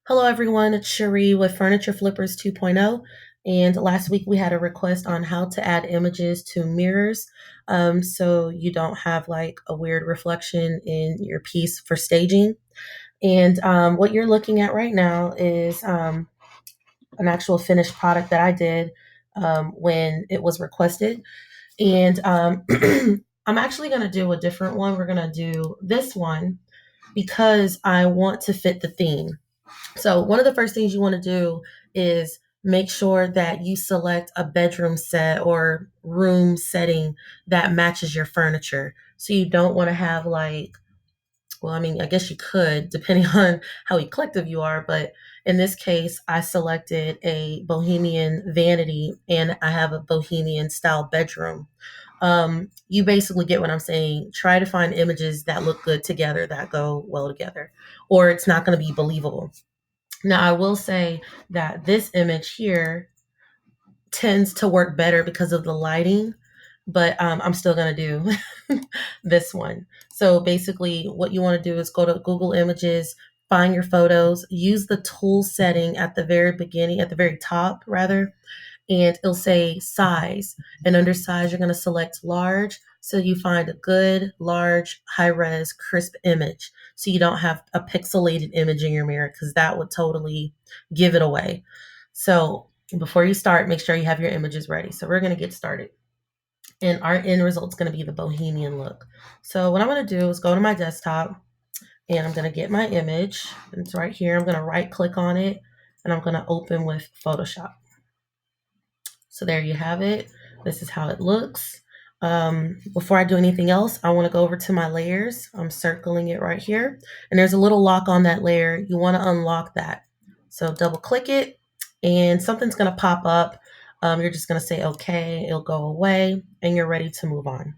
Hello, everyone. It's Cherie with Furniture Flippers 2.0. And last week we had a request on how to add images to mirrors so you don't have like a weird reflection in your piece for staging. And what you're looking at right now is an actual finished product that I did when it was requested. And I'm actually going to do a different one. We're going to do this one because I want to fit the theme. So, one of the first things you want to do is make sure that you select a bedroom set or room setting that matches your furniture. So, you don't want to have like, well, I mean, I guess you could, depending on how eclectic you are, but in this case, I selected a bohemian vanity and I have a bohemian style bedroom. You basically get what I'm saying. Try to find images that look good together, that go well together, or it's not going to be believable. Now, I will say that this image here tends to work better because of the lighting, but I'm still going to do this one. So basically, what you want to do is go to Google Images, find your photos, use the tool setting at the very beginning, at the very top, rather, and it'll say size. And under size, you're going to select large. So you find a good, large, high res, crisp image. So you don't have a pixelated image in your mirror because that would totally give it away. So before you start, make sure you have your images ready. So we're going to get started. And our end result is going to be the bohemian look. So what I'm going to do is go to my desktop and I'm going to get my image. It's right here. I'm going to right click on it and I'm going to open with Photoshop. So there you have it. This is how it looks. Before I do anything else, I want to go over to my layers. I'm circling it right here. And there's a little lock on that layer. You want to unlock that. So double click it and something's going to pop up. You're just going to say, okay, it'll go away and you're ready to move on.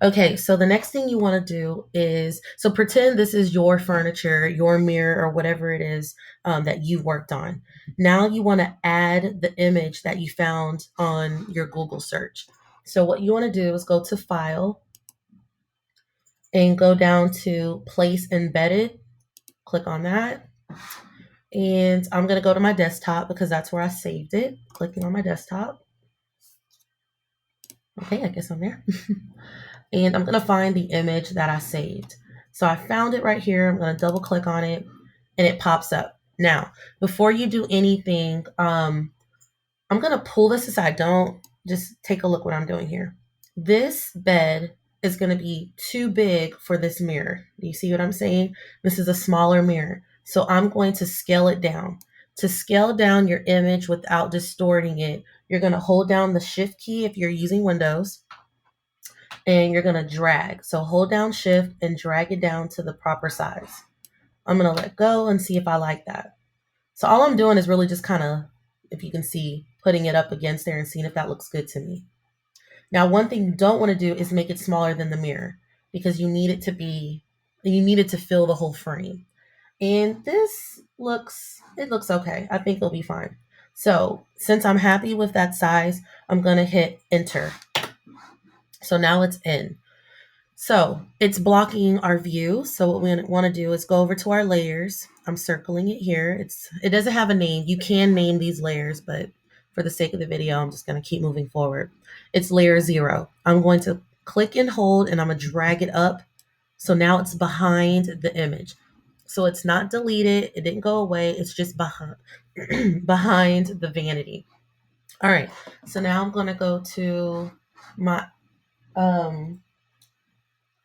Okay, so the next thing you want to do is so pretend this is your furniture, your mirror, or whatever it is that you worked on. Now you want to add the image that you found on your Google search. So what you want to do is go to File and go down to Place Embedded. Click on that. And I'm going to go to my desktop because that's where I saved it. Clicking on my desktop. Okay, I guess I'm there. And I'm going to find the image that I saved. So I found it right here. I'm going to double click on it and it pops up. Now, before you do anything, I'm going to pull this aside. Don't just take a look what I'm doing here. This bed is going to be too big for this mirror. Do you see what I'm saying? This is a smaller mirror. So I'm going to scale it down. To scale down your image without distorting it, you're going to hold down the shift key if you're using Windows and you're going to drag. So hold down shift and drag it down to the proper size. I'm going to let go and see if I like that. So all I'm doing is really just kind of, if you can see, putting it up against there and seeing if that looks good to me. Now, one thing you don't want to do is make it smaller than the mirror because you need it to fill the whole frame. And this looks okay. I think it'll be fine. So since I'm happy with that size, I'm going to hit enter. So now it's in. So it's blocking our view. So what we want to do is go over to our layers. I'm circling it here. It doesn't have a name. You can name these layers, but for the sake of the video, I'm just going to keep moving forward. It's layer 0. I'm going to click and hold and I'm going to drag it up. So now it's behind the image. So it's not deleted. It didn't go away. It's just behind, behind the vanity. All right. So now I'm going to go to my,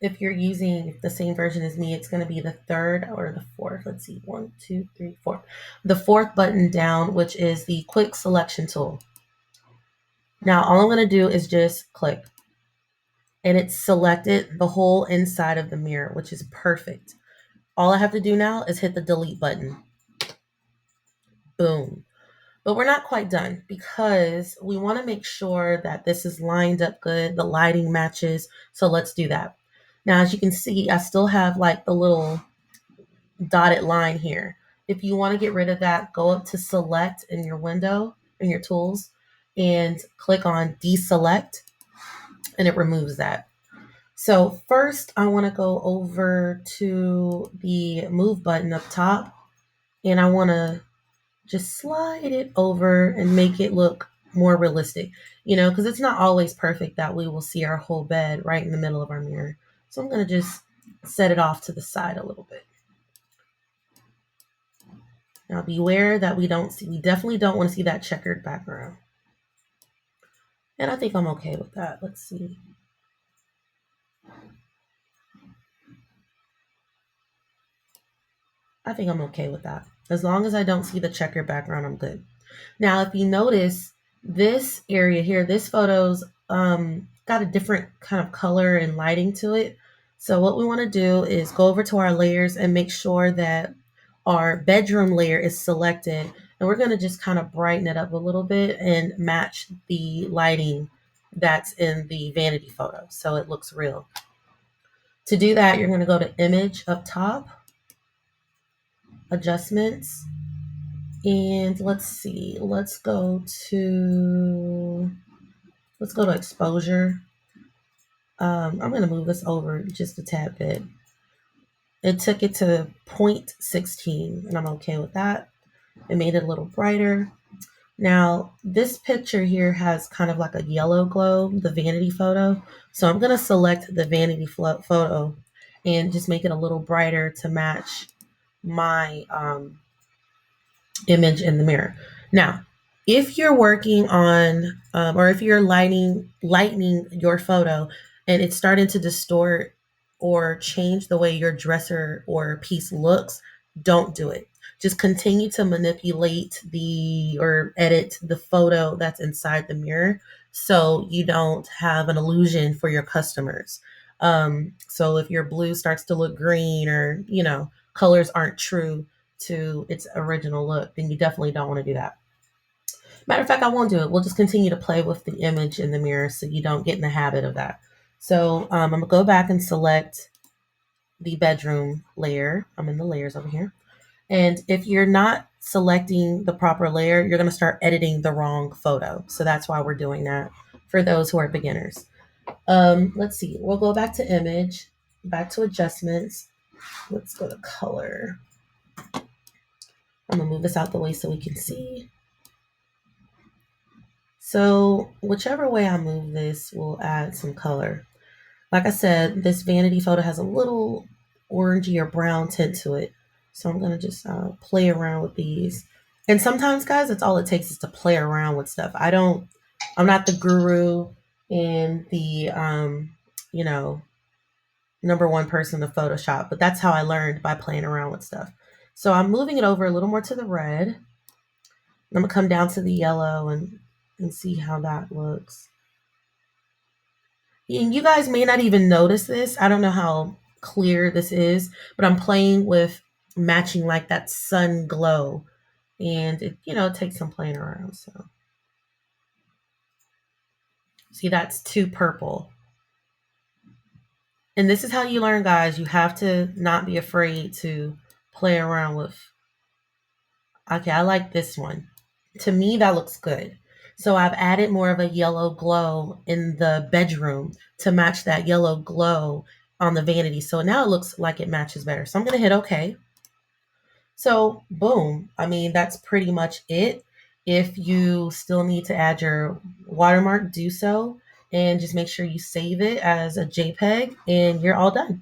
if you're using the same version as me, it's going to be the third or the fourth. Let's see, 1, 2, 3, 4. The fourth button down, which is the quick selection tool. Now, all I'm going to do is just click. And it's selected the whole inside of the mirror, which is perfect. All I have to do now is hit the delete button. Boom. But we're not quite done because we want to make sure that this is lined up good, the lighting matches. So let's do that. Now, as you can see, I still have like the little dotted line here. If you want to get rid of that, go up to select in your window, in your tools, and click on deselect, and it removes that. So first, I want to go over to the move button up top, and I want to just slide it over and make it look more realistic, because it's not always perfect that we will see our whole bed right in the middle of our mirror. So I'm going to just set it off to the side a little bit. Now beware that we definitely don't want to see that checkered background. And I think I'm okay with that. Let's see. I think I'm okay with that. As long as I don't see the checkered background, I'm good. Now, if you notice this area here, this photo's got a different kind of color and lighting to it. So what we want to do is go over to our layers and make sure that our bedroom layer is selected. And we're going to just kind of brighten it up a little bit and match the lighting that's in the vanity photo so it looks real. To do that, you're going to go to Image up top, Adjustments, and let's see, let's go to exposure. I'm going to move this over just a tad bit. It took it to 0.16, and I'm okay with that. It made it a little brighter. Now, this picture here has kind of like a yellow glow, the vanity photo. So I'm going to select the vanity photo and just make it a little brighter to match my image in the mirror. Now, if you're working on, or if you're lightening your photo and it's starting to distort or change the way your dresser or piece looks, don't do it. Just continue to manipulate or edit the photo that's inside the mirror so you don't have an illusion for your customers. So if your blue starts to look green or, colors aren't true to its original look, then you definitely don't want to do that. Matter of fact, I won't do it. We'll just continue to play with the image in the mirror so you don't get in the habit of that. So I'm going to go back and select the bedroom layer. I'm in the layers over here. And if you're not selecting the proper layer, you're going to start editing the wrong photo. So that's why we're doing that for those who are beginners. Let's see. We'll go back to image, back to adjustments. Let's go to color. I'm going to move this out the way so we can see. So whichever way I move this will add some color. Like I said, this vanity photo has a little orangey or brown tint to it. So I'm going to just play around with these. And sometimes, guys, that's all it takes is to play around with stuff. I'm not the guru and the, number one person to Photoshop, but that's how I learned, by playing around with stuff. So I'm moving it over a little more to the red. I'm going to come down to the yellow and see how that looks. And you guys may not even notice this. I don't know how clear this is, but I'm playing with matching like that sun glow. And it takes some playing around. So see, that's too purple. And this is how you learn, guys. You have to not be afraid to play around with. Okay, I like this one. To me, that looks good. So I've added more of a yellow glow in the bedroom to match that yellow glow on the vanity. So now it looks like it matches better. So I'm going to hit OK. So boom. I mean, that's pretty much it. If you still need to add your watermark, do so. And just make sure you save it as a JPEG and you're all done.